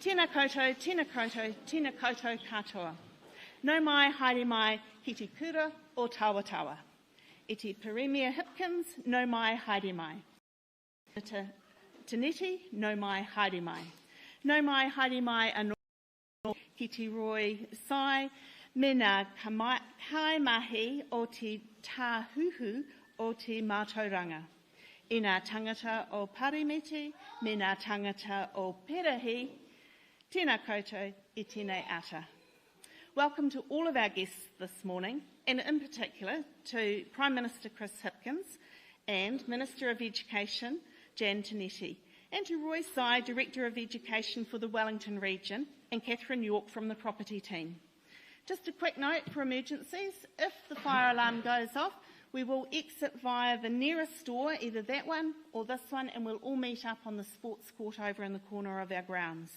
Tēnā koutou, tēnā koutou, tēnā koutou katoa. No mai, haere mai, ki te kura o tawa tawa. I te Premier Hipkins, no mai, haere mai. Tineti, no mai, haere mai. No mai, haere mai, anō ki te roi sai, me ngā kaimahi o te tāhuhu o te mātauranga. I ngā tangata o Parimeti, me ngā tangata o Perahi, tēnā koutou I tēnei ata. Welcome to all of our guests this morning, and in particular to Prime Minister Chris Hipkins and Minister of Education Jan Tinetti, and to Roy Sy, Director of Education for the Wellington region, and Catherine York from the property team. Just a quick note for emergencies: if the fire alarm goes off, we will exit via the nearest door, either that one or this one, and we'll all meet up on the sports court over in the corner of our grounds.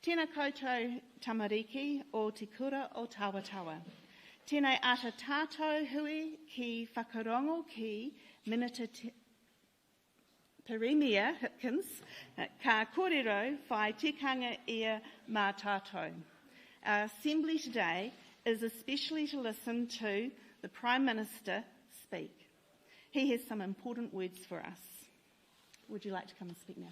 Tēnā koutou tamariki o te kura o tawa tawa. Tēnei ata tātou hui ki whakarongo ki Minister Premier Hipkins, ka kōrero whai tikanga ia mā tātou. Our assembly today is especially to listen to the Prime Minister speak. He has some important words for us. Would you like to come and speak now?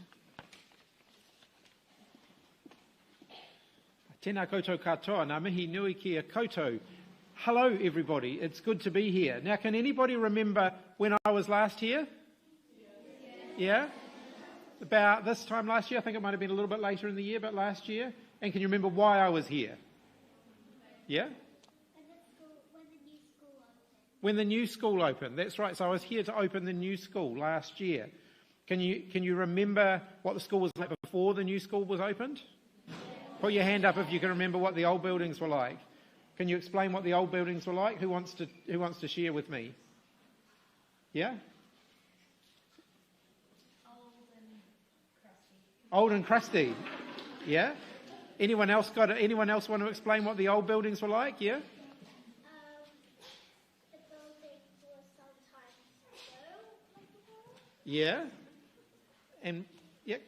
Tēnā koutou katoa, ngā mihi nui ki a koutou. Hello everybody, it's good to be here. Now can anybody remember when I was last here? Yeah? About this time last year, I think it might have been a little bit later in the year, but last year. And can you remember why I was here? Yeah? When the new school opened, that's right. So I was here to open the new school last year. Can you remember what the school was like before the new school was opened? Put your hand up if you can remember what the old buildings were like. Can you explain what the old buildings were like? Who wants to share with me? Yeah? Old and crusty. Yeah? Anyone else want to explain what the old buildings were like? Yeah? The buildings were sometimes low. Yeah? And yeah.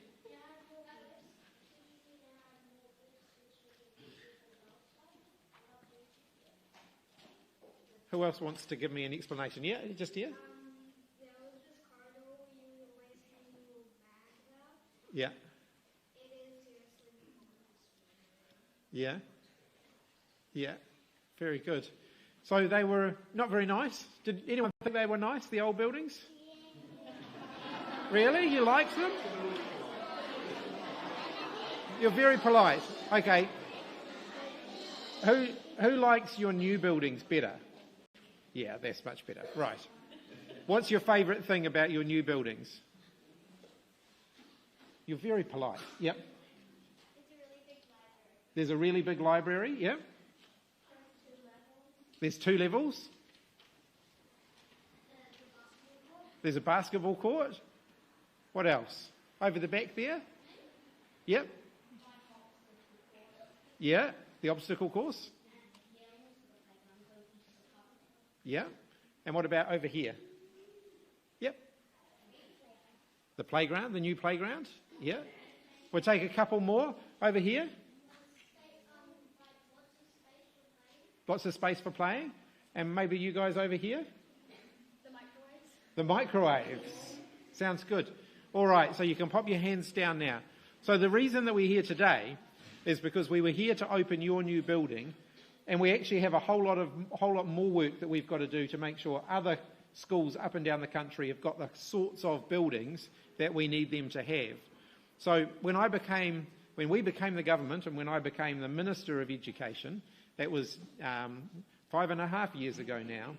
Who else wants to give me an explanation? Yeah, just here. There was this corridor you always hang your bag up. Yeah. It is seriously Yeah. Yeah. Very good. So they were not very nice. Did anyone think they were nice, the old buildings? Yeah. Really? You liked them? You're very polite. Okay. Who likes your new buildings better? Yeah, that's much better. Right. What's your favourite thing about your new buildings? You're very polite. Yep. It's a really big library. There's a really big library. Yep. There's 2 levels. There's 2 levels. The basketball court. There's a basketball court. What else? Over the back there? Yep. Yeah, the obstacle course. Yeah. And what about over here? Yep. The playground, the new playground. Yeah. We'll take a couple more over here. Lots of space for playing. And maybe you guys over here? The microwaves. Sounds good. All right, so you can pop your hands down now. So the reason that we're here today is because we were here to open your new building, and we actually have a whole lot more work that we've got to do to make sure other schools up and down the country have got the sorts of buildings that we need them to have. So when we became the government and when I became the Minister of Education, that was 5.5 years ago now,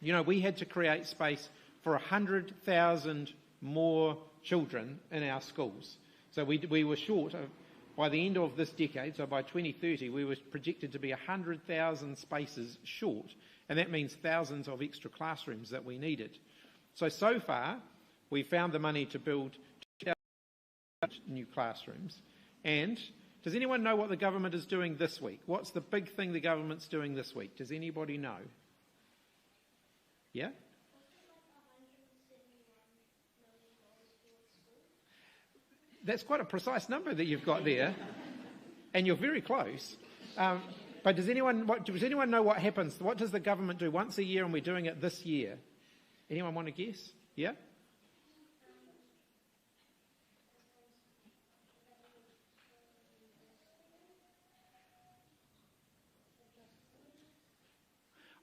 you know, we had to create space for 100,000 more children in our schools. So we were short of, by the end of this decade, so by 2030, we were projected to be 100,000 spaces short, and that means thousands of extra classrooms that we needed. So far, we found the money to build 2,000 new classrooms. And does anyone know what the government is doing this week? What's the big thing the government's doing this week? Does anybody know? Yeah? That's quite a precise number that you've got there, and you're very close. But does anyone know what happens? What does the government do once a year, and we're doing it this year? Anyone want to guess? Yeah?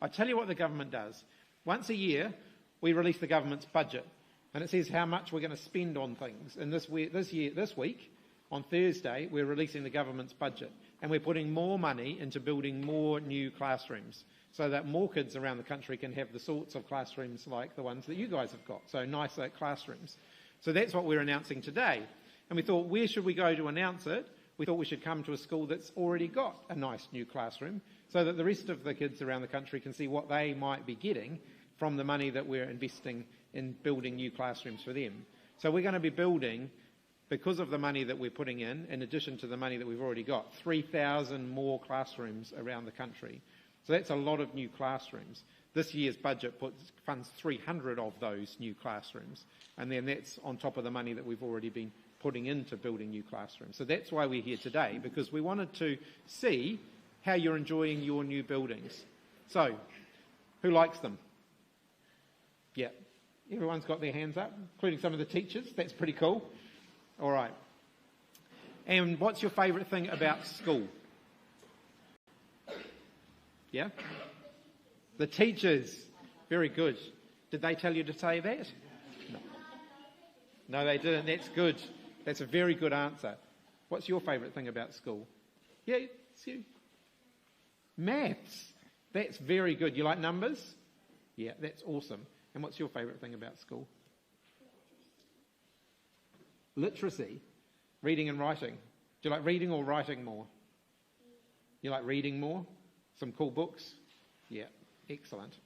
I'll tell you what the government does. Once a year, we release the government's budget, and it says how much we're going to spend on things. And this week, on Thursday, we're releasing the government's budget, and we're putting more money into building more new classrooms so that more kids around the country can have the sorts of classrooms like the ones that you guys have got, so nicer classrooms. So that's what we're announcing today. And we thought, where should we go to announce it? We thought we should come to a school that's already got a nice new classroom so that the rest of the kids around the country can see what they might be getting from the money that we're investing in building new classrooms for them. So we're going to be building, because of the money that we're putting in addition to the money that we've already got, 3,000 more classrooms around the country. So that's a lot of new classrooms. This year's budget funds 300 of those new classrooms, and then that's on top of the money that we've already been putting into building new classrooms. So that's why we're here today, because we wanted to see how you're enjoying your new buildings. So, who likes them? Yeah. Everyone's got their hands up, including some of the teachers. That's pretty cool. All right. And what's your favourite thing about school? Yeah? The teachers. Very good. Did they tell you to say that? No. No, they didn't. That's good. That's a very good answer. What's your favourite thing about school? Yeah, it's you. Maths. That's very good. You like numbers? Yeah, that's awesome. And what's your favourite thing about school? Literacy. Reading and writing. Do you like reading or writing more? You like reading more? Some cool books? Yeah, excellent.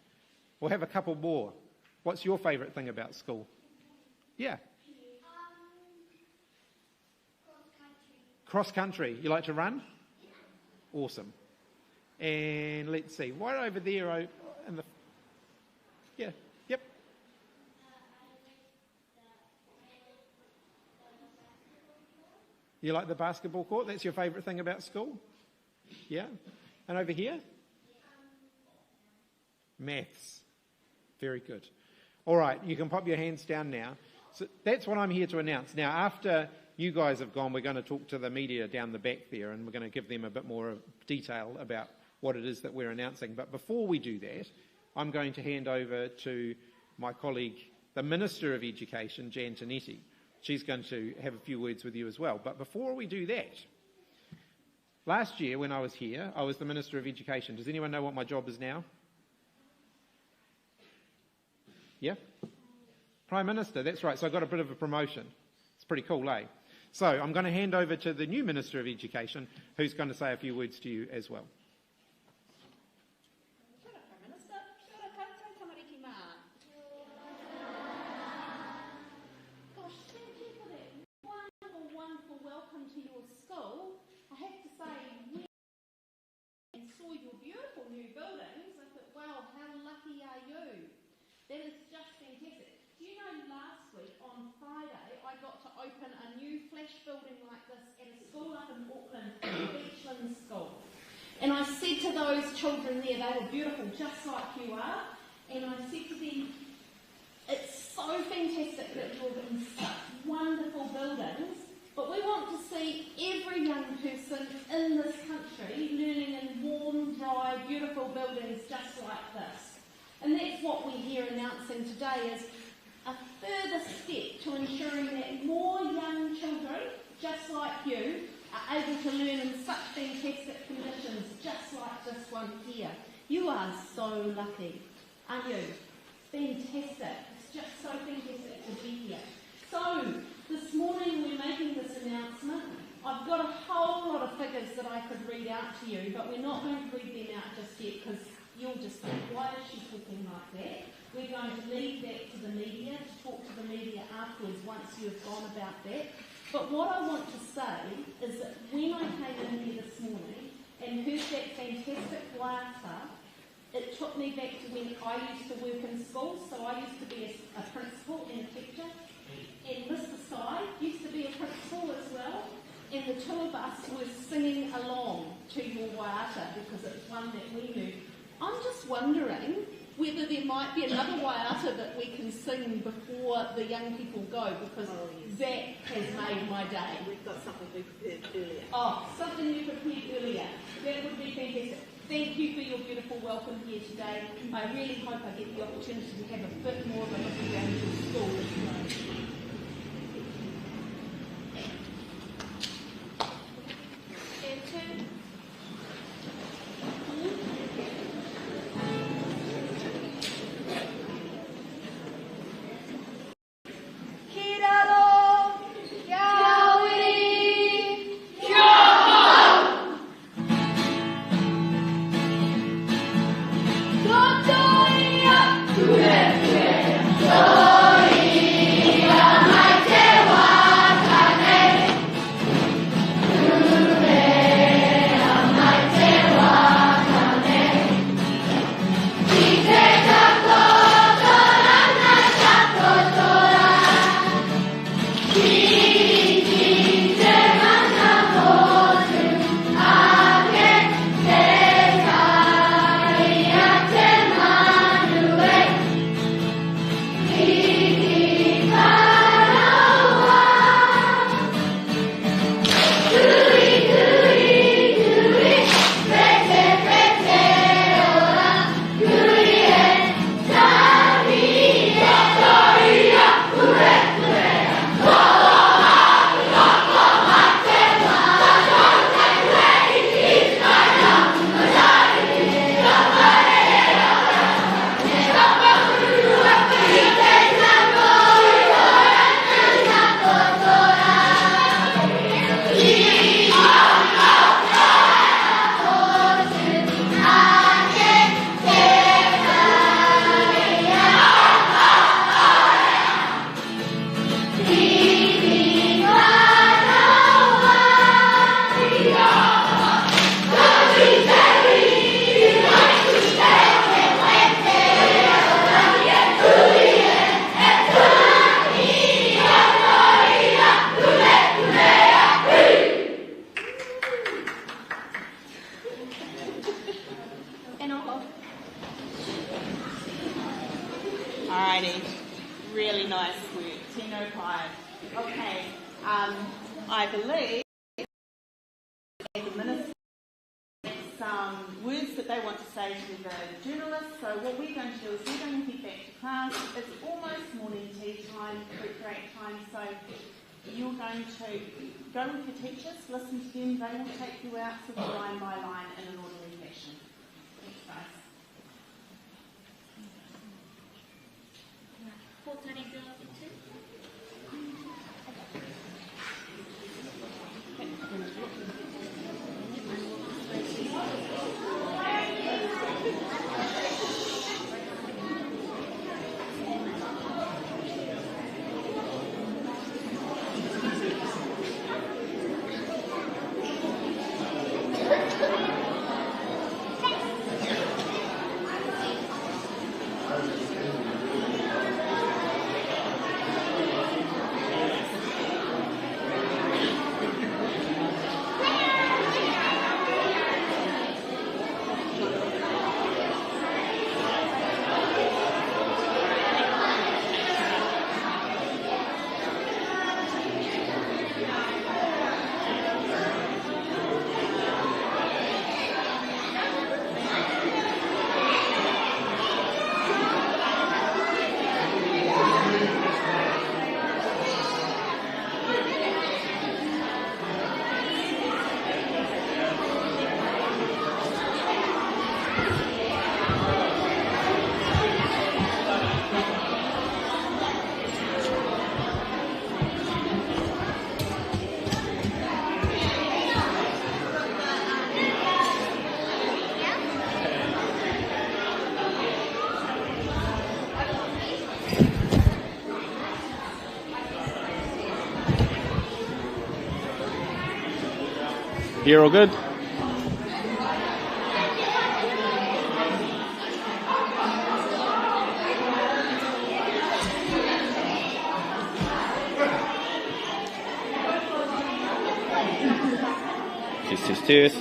We'll have a couple more. What's your favourite thing about school? Yeah. Cross country. You like to run? Awesome. And let's see, right over there in the... Yeah, yep. You like the basketball court? That's your favourite thing about school? Yeah. And over here? Maths. Very good. All right, you can pop your hands down now. So that's what I'm here to announce. Now, after you guys have gone, we're going to talk to the media down the back there, and we're going to give them a bit more detail about what it is that we're announcing. But before we do that, I'm going to hand over to my colleague, the Minister of Education, Jan Tinetti. She's going to have a few words with you as well. But before we do that, last year when I was here, I was the Minister of Education. Does anyone know what my job is now? Yeah? Prime Minister, that's right. So I got a bit of a promotion. It's pretty cool, eh? So I'm going to hand over to the new Minister of Education, who's going to say a few words to you as well. That is just fantastic. Do you know last week on Friday I got to open a new flash building like this at a school up in Auckland, Beachland School. And I said to those children there, they were beautiful just like you are, and I said to them, it's so fantastic that you're in such wonderful buildings, but we want to see every young person in this country learning in warm, dry, beautiful buildings just like this. And that's what we're here announcing today, is a further step to ensuring that more young children, just like you, are able to learn in such fantastic conditions, just like this one here. You are so lucky, aren't you? Fantastic. It's just so fantastic to be here. So, this morning we're making this announcement. I've got a whole lot of figures that I could read out to you, but we're not going to read them out just yet because you'll just think, why is she talking like that? We're going to leave that to the media, to talk to the media afterwards once you've gone about that. But what I want to say is that when I came in here this morning and heard that fantastic waiata It took me back to when I used to work in schools. So I used to be a principal and a teacher. And Mr. Sy used to be a principal as well. And the two of us were singing along to your waiata because it's one that we knew. I'm just wondering whether there might be another waiata that we can sing before the young people go, because that has made my day. We've got something we prepared earlier. Oh, something you prepared earlier. That would be fantastic. Thank you for your beautiful welcome here today. I really hope I get the opportunity to have a bit more of a look around your school as well. Alrighty, really nice work. Tino Pai. Okay, I believe the minister has some words that they want to say to the journalists. So what we're going to do is we're going to head back to class. It's almost morning tea time, break time, so you're going to go with your teachers, listen to them. They will take you out sort of line by line in an orderly fashion. Thanks, guys. Here, all good? Test, test, test.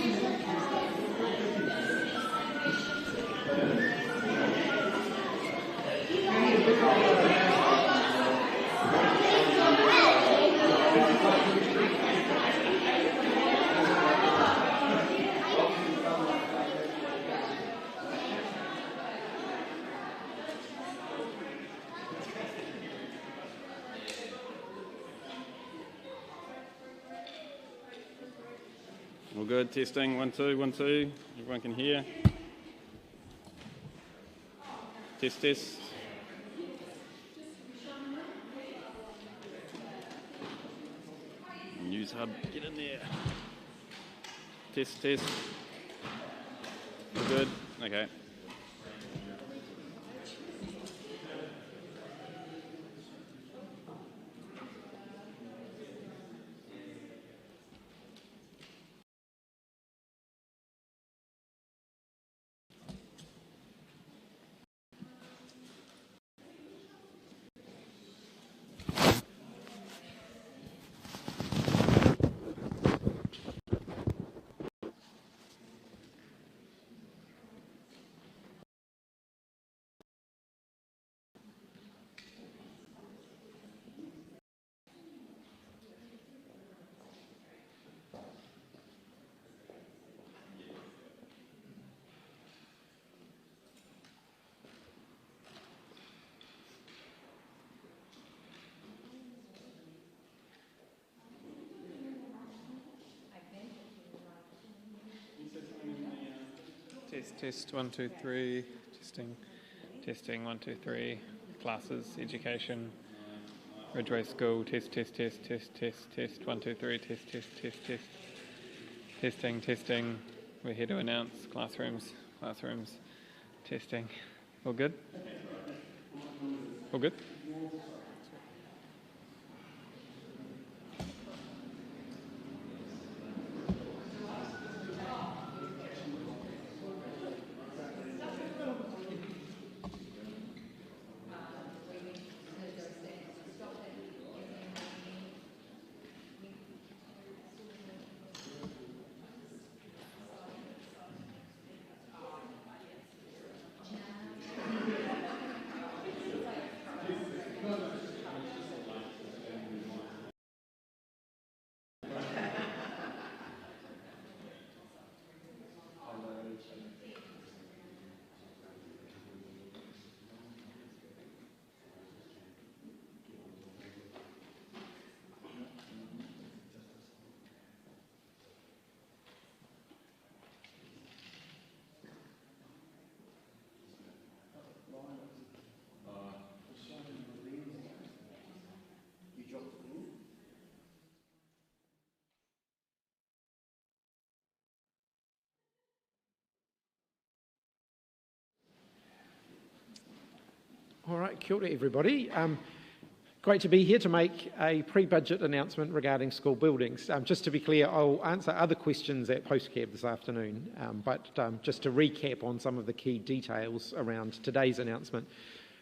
All good, testing, 1, 2, 1, 2. Everyone can hear. Test, test. News hub, get in there. Test, test. All good, okay. Test, 1, 2, 3, testing, 1, 2, 3, classes, education, Ridgeway School, test, 1, 2, 3, testing, we're here to announce classrooms, testing, all good? All good? All right, kia ora everybody. Great to be here to make a pre-budget announcement regarding school buildings. Just to be clear, I'll answer other questions at post-cab this afternoon, but just to recap on some of the key details around today's announcement.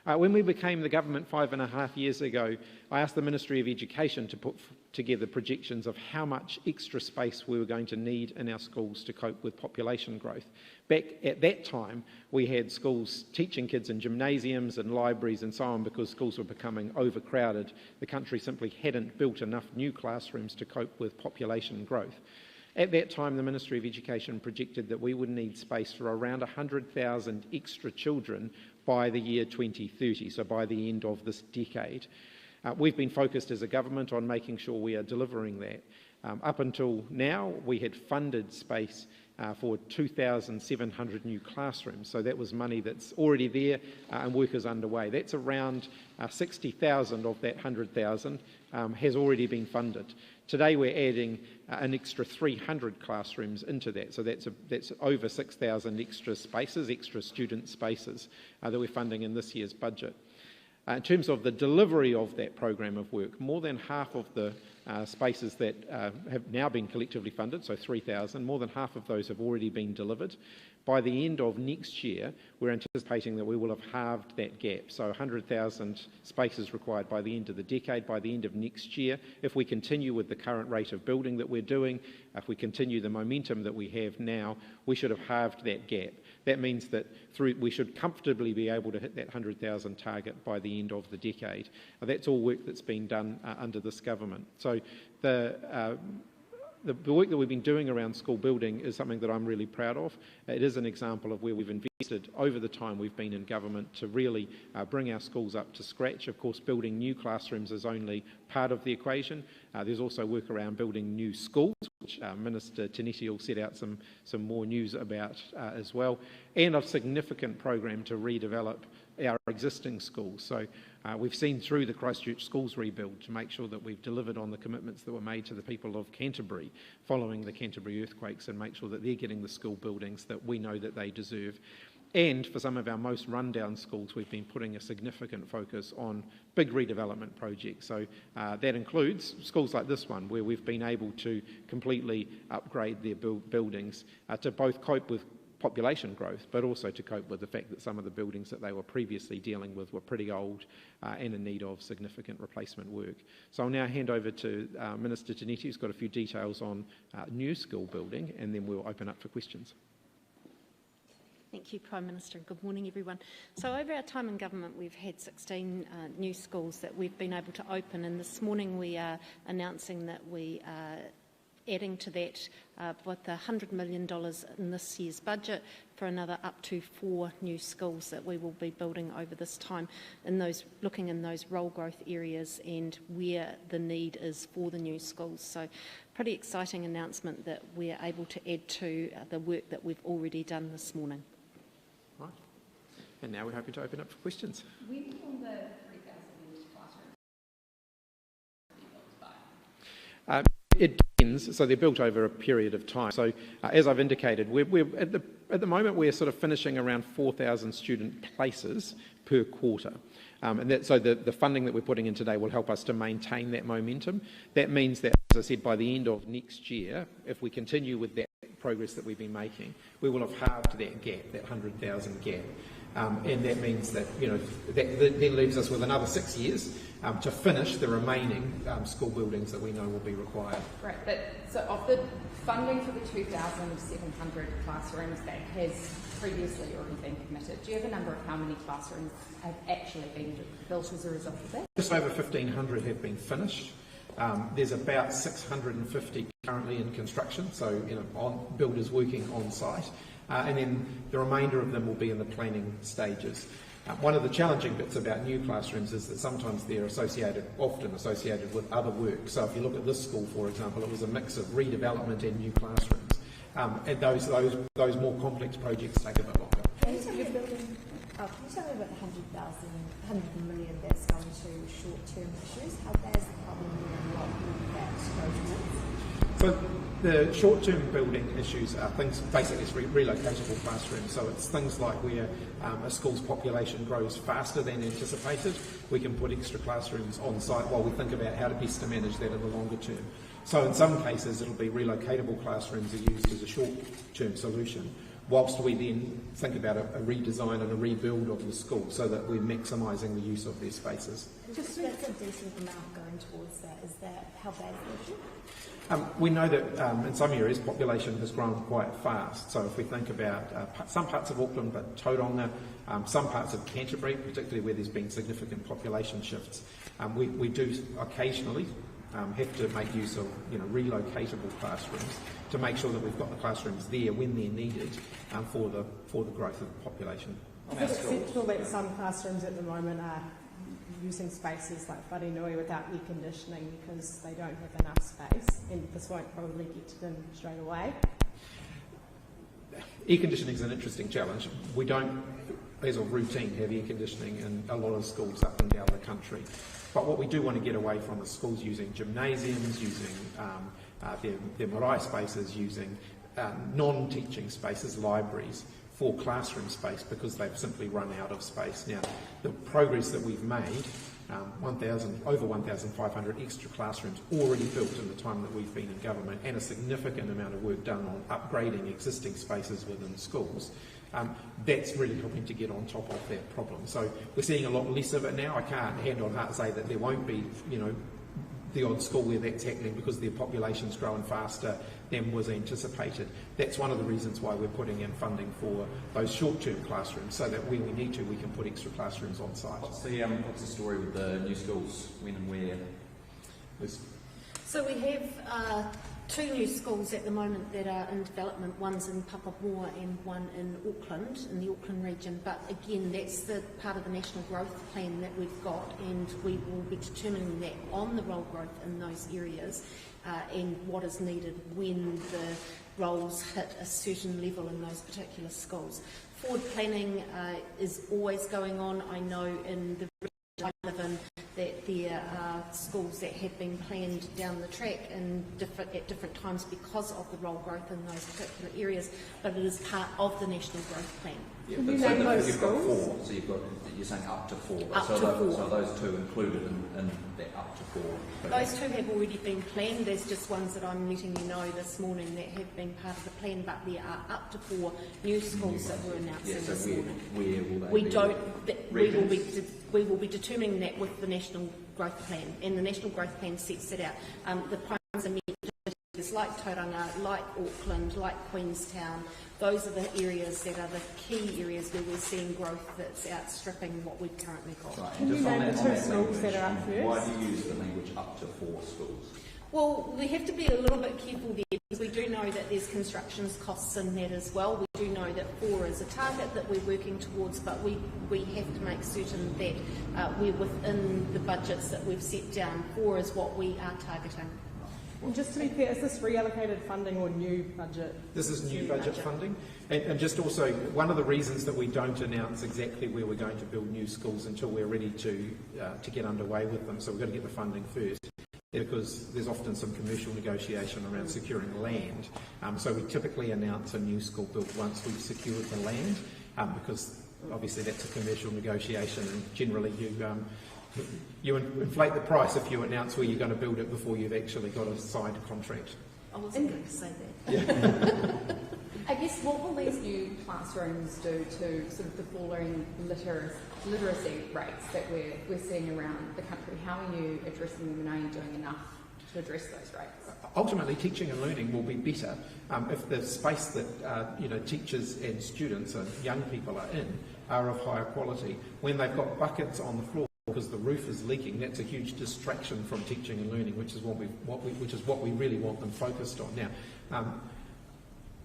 When we became the government 5.5 years ago, I asked the Ministry of Education to put together projections of how much extra space we were going to need in our schools to cope with population growth. Back at that time, we had schools teaching kids in gymnasiums and libraries and so on because schools were becoming overcrowded. The country simply hadn't built enough new classrooms to cope with population growth. At that time, the Ministry of Education projected that we would need space for around 100,000 extra children by the year 2030, so by the end of this decade. We've been focused as a government on making sure we are delivering that. Up until now, we had funded space for 2,700 new classrooms, so that was money that's already there and work is underway. That's around 60,000 of that 100,000 has already been funded. Today we're adding an extra 300 classrooms into that, so that's over 6,000 extra spaces, extra student spaces that we're funding in this year's budget. In terms of the delivery of that program of work, more than half of the spaces that have now been collectively funded, so 3,000, more than half of those have already been delivered. By the end of next year, we're anticipating that we will have halved that gap. So 100,000 spaces required by the end of the decade. By the end of next year, if we continue with the current rate of building that we're doing, if we continue the momentum that we have now, we should have halved that gap. That means that we should comfortably be able to hit that 100,000 target by the end of the decade. That's all work that's been done under this government. So the work that we've been doing around school building is something that I'm really proud of. It is an example of where we've invested over the time we've been in government to really bring our schools up to scratch. Of course, building new classrooms is only part of the equation. There's also work around building new schools, which Minister Tiniti will set out some more news about as well, and a significant program to redevelop our existing schools. So we've seen through the Christchurch schools rebuild to make sure that we've delivered on the commitments that were made to the people of Canterbury following the Canterbury earthquakes, and make sure that they're getting the school buildings that we know that they deserve. And for some of our most rundown schools, we've been putting a significant focus on big redevelopment projects. So that includes schools like this one, where we've been able to completely upgrade their buildings to both cope with population growth, but also to cope with the fact that some of the buildings that they were previously dealing with were pretty old and in need of significant replacement work. So I'll now hand over to Minister Tiniti, who's got a few details on new school building, and then we'll open up for questions. Thank you, Prime Minister, and good morning, everyone. So over our time in government, we've had 16 new schools that we've been able to open, and this morning we are announcing that we are adding to that with $100 million in this year's budget for another up to 4 new schools that we will be building over this time, looking in those role growth areas and where the need is for the new schools. So pretty exciting announcement that we're able to add to the work that we've already done this morning. Right. And now we're happy to open up for questions. When will the 3,000 classrooms be built by? It depends. So they're built over a period of time. So as I've indicated, we're at the moment we're sort of finishing around 4,000 student places per quarter. So the funding that we're putting in today will help us to maintain that momentum. That means that, as I said, by the end of next year, if we continue with that progress that we've been making, we will have halved that gap, that 100,000 gap. And that means that, that then leaves us with another 6 years to finish the remaining school buildings that we know will be required. Right, but so of the funding for the 2,700 classrooms that has previously already been committed, do you have a number of how many classrooms have actually been built as a result of that? Just over 1,500 have been finished. There's about 650 currently in construction, so builders working on site. And then the remainder of them will be in the planning stages. One of the challenging bits about new classrooms is that sometimes they're often associated with other work. So if you look at this school, for example, it was a mix of redevelopment and new classrooms. And those more complex projects take a bit longer. Can you tell me about the 100 million that's going to short-term issues? How bad is the problem and what that goes with? So the short-term building issues are things, basically it's relocatable classrooms. So it's things like where a school's population grows faster than anticipated, we can put extra classrooms on site while we think about how to best to manage that in the longer term. So in some cases it'll be relocatable classrooms are used as a short-term solution, whilst we then think about a redesign and a rebuild of the school so that we're maximising the use of their spaces. Just that's a decent amount going towards that. Is that how bad is it? We know that in some areas population has grown quite fast. So if we think about some parts of Auckland, but Tauranga, some parts of Canterbury, particularly where there's been significant population shifts, we do occasionally have to make use of relocatable classrooms to make sure that we've got the classrooms there when they're needed for the growth of the population. Is it acceptable that some classrooms at the moment are using spaces like Wharenui without air conditioning because they don't have enough space, and this won't probably get to them straight away? Air conditioning is an interesting challenge. We don't, as a routine, have air conditioning in a lot of schools up and down the country. But what we do want to get away from is schools using gymnasiums, using their marae spaces, using non-teaching spaces, libraries, for classroom space because they've simply run out of space. Now, the progress that we've made over 1,500 extra classrooms already built in the time that we've been in government, and a significant amount of work done on upgrading existing spaces within schools. That's really helping to get on top of that problem. So we're seeing a lot less of it now. I can't hand on heart say that there won't be, the odd school where that's happening because their population's growing faster than was anticipated. That's one of the reasons why we're putting in funding for those short-term classrooms, so that when we need to, we can put extra classrooms on site. What's the story with the new schools? When and where? So we have 2 new schools at the moment that are in development. One's in Papamoa and one in Auckland, in the Auckland region. But again, that's the part of the national growth plan that we've got, and we will be determining that on the role growth in those areas and what is needed when the roles hit a certain level in those particular schools. Forward planning is always going on. I know in the region I live in that there are schools that have been planned down the track at different times because of the role growth in those particular areas, but it is part of the national growth plan. Yeah, but so you've got 4, so you're saying up to 4. Up so to 4. So those 2 included in that up to 4. Those 2 have already been planned. There's just ones that I'm letting you know this morning that have been part of the plan, but there are up to 4 new schools that we're announcing this morning. Where will they be? We will be determining that with the national growth plan, and the national growth plan sets it out. The primes are meant like Tauranga, like Auckland, like Queenstown. Those are the areas that are the key areas where we're seeing growth that's outstripping what we've currently got. Right. Can you name the 2 schools that are up first? Why do you use the language up to 4 schools? Well, we have to be a little bit careful there, because we do know that there's construction costs in that as well. We do know that 4 is a target that we're working towards, but we have to make certain that we're within the budgets that we've set down. 4 is what we are targeting. And just to be clear, is this reallocated funding or new budget? This is new budget funding. And just also, one of the reasons that we don't announce exactly where we're going to build new schools until we're ready to get underway with them, so we've got to get the funding first, because there's often some commercial negotiation around securing land. So we typically announce a new school built once we've secured the land, because obviously that's a commercial negotiation, and generally you inflate the price if you announce where you're going to build it before you've actually got a signed contract. I wasn't going to say that. Yeah. I guess what will these new classrooms do to sort of the falling literacy rates that we're seeing around the country? How are you addressing them, and are you doing enough to address those rates? Ultimately, teaching and learning will be better if the space that teachers and students and young people are in are of higher quality. When they've got buckets on the floor because the roof is leaking, that's a huge distraction from teaching and learning, which is what we really want them focused on. Now,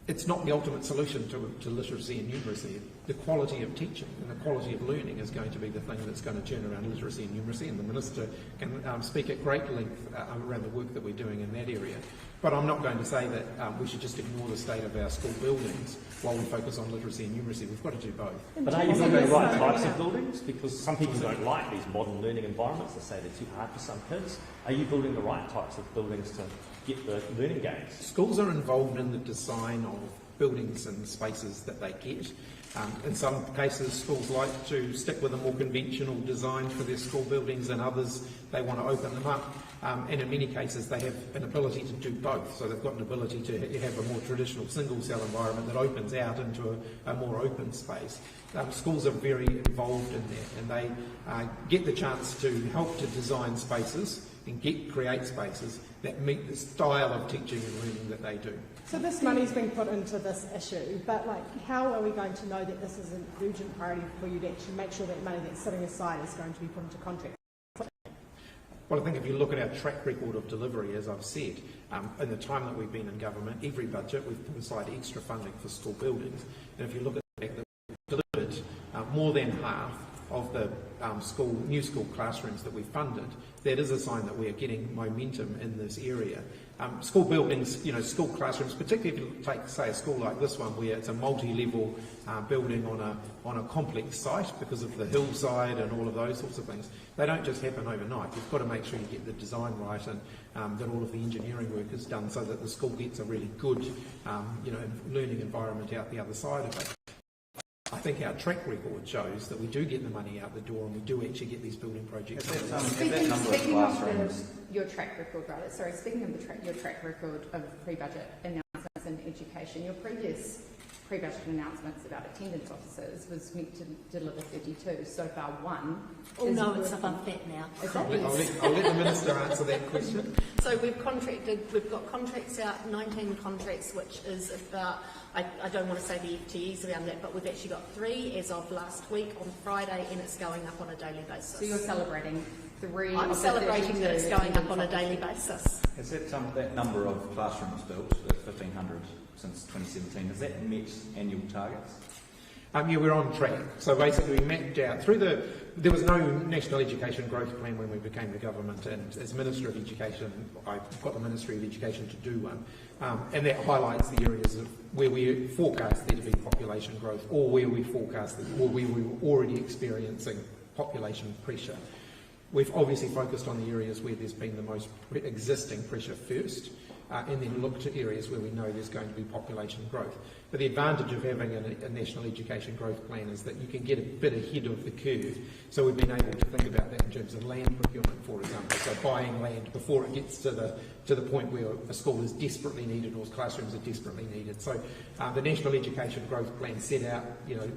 it's not the ultimate solution to literacy and numeracy. The quality of teaching and the quality of learning is going to be the thing that's going to turn around literacy and numeracy, and the Minister can speak at great length around the work that we're doing in that area. But I'm not going to say that we should just ignore the state of our school buildings while we focus on literacy and numeracy. We've got to do both. But are you building the right types of buildings? Because some people don't like these modern learning environments. They say they're too hard for some kids. Are you building the right types of buildings to get the learning gains? Schools are involved in the design of buildings and spaces that they get. In some cases, schools like to stick with a more conventional design for their school buildings, and others they want to open them up. And in many cases, they have an ability to do both. So they've got an ability to have a more traditional single-cell environment that opens out into a more open space. Schools are very involved in that, and they get the chance to help to design spaces and create spaces that meet the style of teaching and learning that they do. So this money's been put into this issue, but how are we going to know that this is an urgent priority for you to actually make sure that money that's sitting aside is going to be put into contracts? Well, I think if you look at our track record of delivery, as I've said, in the time that we've been in government, every budget we've put aside extra funding for school buildings. And if you look at the fact that we've delivered more than half of the new school classrooms that we've funded, that is a sign that we are getting momentum in this area. School buildings, school classrooms, particularly if you take, say, a school like this one, where it's a multi-level building on a complex site because of the hillside and all of those sorts of things, they don't just happen overnight. You've got to make sure you get the design right, and that all of the engineering work is done so that the school gets a really good, learning environment out the other side of it. I think our track record shows that we do get the money out the door and we do actually get these building projects. Speaking of your track record, rather, sorry, speaking of your track record of pre-budget announcements in education, your previous pre-budget announcements about attendance officers was meant to deliver 32. So far, one. Oh no, it's above that now. Is that I'll let the Minister answer that question. So we've got contracts out, 19 contracts, which is about, I don't want to say the FTEs around that, but we've actually got 3 as of last week on Friday, and it's going up on a daily basis. So you're celebrating 3? I'm celebrating that it's going up on a daily basis. Has that number of classrooms built, the 1,500 since 2017, has that met annual targets? Yeah, we're on track. So basically we mapped out there was no National Education Growth Plan when we became the government, and as Minister of Education, I've got the Ministry of Education to do one, and that highlights the areas of where we forecast there to be population growth, or where we forecast or where we were already experiencing population pressure. We've obviously focused on the areas where there's been the most existing pressure first, and then look to areas where we know there's going to be population growth. But the advantage of having a National Education Growth Plan is that you can get a bit ahead of the curve. So we've been able to think about that in terms of land procurement, for example. So buying land before it gets to the point where a school is desperately needed or classrooms are desperately needed. So the National Education Growth Plan set out,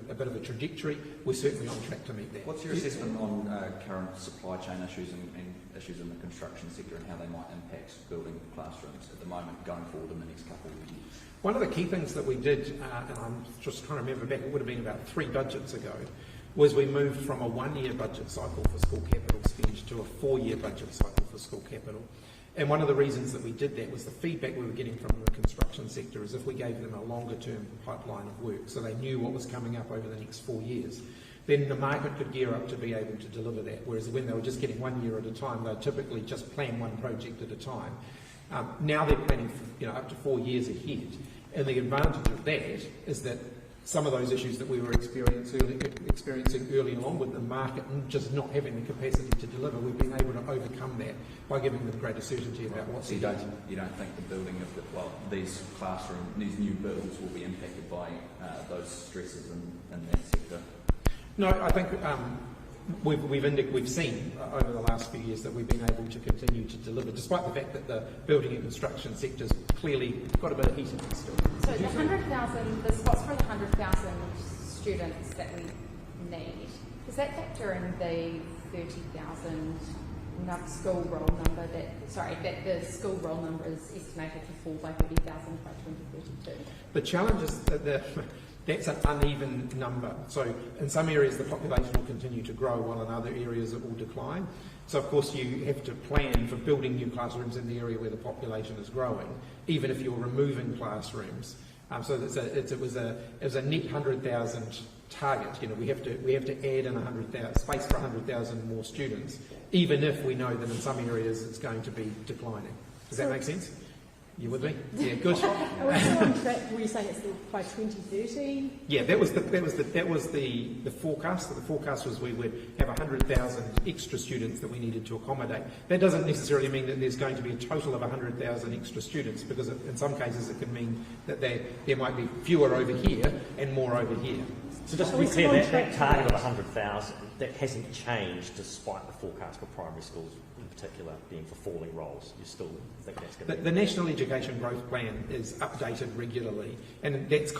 a bit of a trajectory. We're certainly on track to meet that. What's your assessment on current supply chain issues and issues in the construction sector and how they might impact building classrooms at the moment going forward in the next couple of years? One of the key things that we did, and I'm just trying to remember back, it would have been about 3 budgets ago, was we moved from a 1-year budget cycle for school capital spend to a 4-year budget cycle for school capital. And one of the reasons that we did that was the feedback we were getting from the construction sector is if we gave them a longer term pipeline of work, so they knew what was coming up over the next 4 years, then the market could gear up to be able to deliver that. Whereas when they were just getting 1 year at a time, they'd typically just plan one project at a time. Now they're planning for, up to 4 years ahead. And the advantage of that is that some of those issues that we were experiencing early along with the market and just not having the capacity to deliver, we've been able to overcome that by giving them greater certainty about what's so you don't think the building of these these new builds will be impacted by those stresses in that sector? No, I think we've seen over the last few years that we've been able to continue to deliver, despite the fact that the building and construction sector's clearly got a bit of heat in it still. So the spots for the 100,000 students that we need, does that factor in the 30,000 school roll number that the school roll number is estimated to fall by 30,000 by 2032? The challenge is that that's an uneven number. So in some areas the population will continue to grow while in other areas it will decline. So of course you have to plan for building new classrooms in the area where the population is growing, even if you're removing classrooms. So it was a net 100,000 target. We have to add in 100,000 space for 100,000 more students, even if we know that in some areas it's going to be declining. Does that make sense? You with me? Yeah, good. Are we still on track? Were you saying it's by 2030? Yeah, that was the forecast. The forecast was we would have 100,000 extra students that we needed to accommodate. That doesn't necessarily mean that there's going to be a total of 100,000 extra students, because in some cases it can mean that there might be fewer over here and more over here. So just to be clear, that target of 100,000, that hasn't changed despite the forecast for primary schools in particular being for falling rolls. You still think that's going to be... The National Education Growth Plan is updated regularly, and it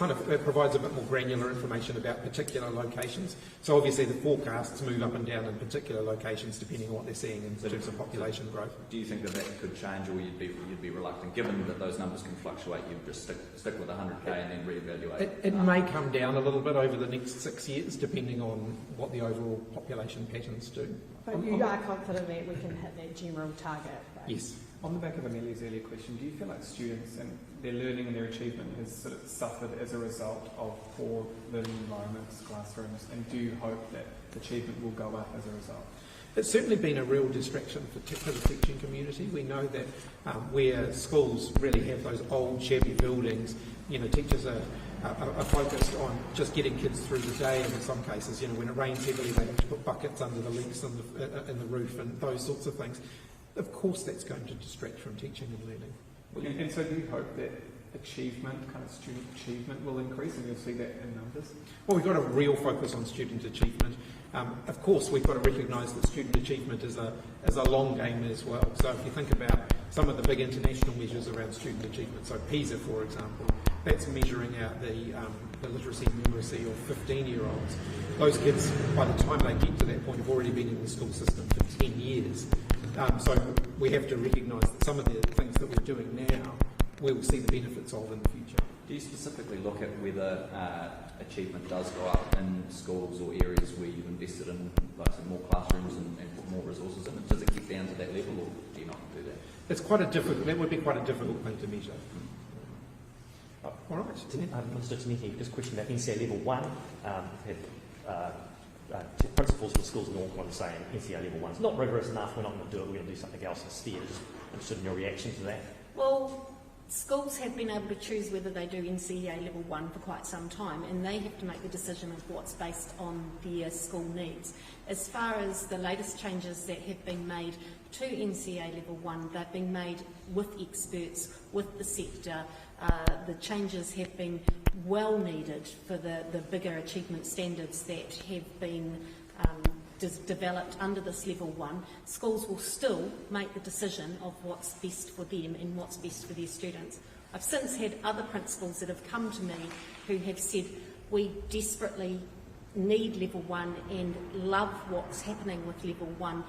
provides a bit more granular information about particular locations. So obviously the forecasts move up and down in particular locations depending on what they're seeing in terms of population growth. Do you think that could change, or you'd be reluctant, given that those numbers can fluctuate? You'd just stick with 100k and then reevaluate? It may come down a little bit over the next 6 years, depending on what the overall population patterns do. But you are confident that we can hit that general target? Right? Yes. On the back of Amelia's earlier question, do you feel like students and their learning and their achievement has sort of suffered as a result of poor learning environments, classrooms, and do you hope that achievement will go up as a result? It's certainly been a real distraction for the teaching community. We know that where schools really have those old shabby buildings, teachers are focused on just getting kids through the day, and in some cases, when it rains heavily, they have to put buckets under the leaks in the roof and those sorts of things. Of course that's going to distract from teaching and learning. And so do you hope that achievement, kind of student achievement will increase, and you'll see that in numbers? Well, we've got a real focus on student achievement. Of course, we've got to recognise that student achievement is a long game as well. So if you think about some of the big international measures around student achievement, so PISA, for example, that's measuring out the literacy and numeracy of 15-year-olds. Those kids, by the time they get to that point, have already been in the school system for 10 years. So we have to recognise that some of the things that we're doing now, we will see the benefits of in the future. Do you specifically look at whether achievement does go up in schools or areas where you've invested in, like, say, more classrooms and put more resources in it? Does it get down to that level, or do you not do that? That would be quite a difficult thing to measure. All right. Mr. Taniki, just a question about NCA Level 1. Principals for schools in Northland saying NCA Level 1 is not rigorous enough, we're not going to do it, we're going to do something else instead. Just interested in your reaction to that. Well, schools have been able to choose whether they do NCEA Level 1 for quite some time, and they have to make the decision of what's based on their school needs. As far as the latest changes that have been made to NCEA Level 1, they've been made with experts, with the sector. The changes have been well needed for the bigger achievement standards that have been developed under this Level 1. Schools will still make the decision of what's best for them and what's best for their students. I've since had other principals that have come to me who have said, we desperately need Level 1 and love what's happening with Level 1.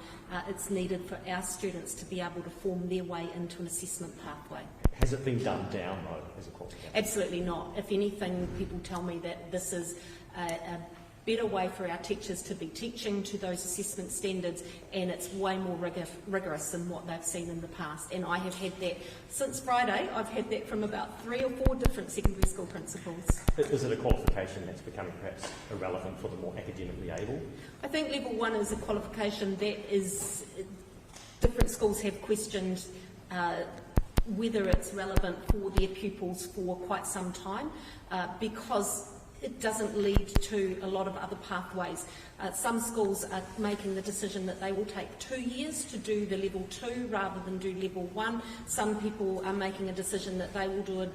It's needed for our students to be able to form their way into an assessment pathway. Has it been dumbed down, though, as a qualification? Absolutely not. If anything, people tell me that this is a better way for our teachers to be teaching to those assessment standards, and it's way more rigorous than what they've seen in the past. And I have had that since Friday. I've had that from about 3 or 4 different secondary school principals. Is it a qualification that's becoming perhaps irrelevant for the more academically able? I think Level 1 is a qualification that is, different schools have questioned whether it's relevant for their pupils for quite some time, because it doesn't lead to a lot of other pathways. Some schools are making the decision that they will take 2 years to do the Level 2 rather than do Level 1. Some people are making a decision that they will do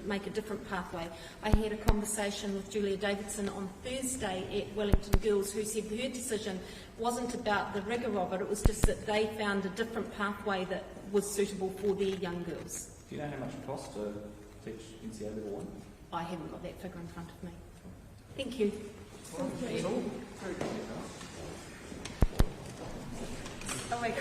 make a different pathway. I had a conversation with Julia Davidson on Thursday at Wellington Girls, who said her decision wasn't about the rigour of it, it was just that they found a different pathway that was suitable for their young girls. Do you know how much it costs to teach NCA Level 1? I haven't got that figure in front of me. Thank you. That's all. Oh my God.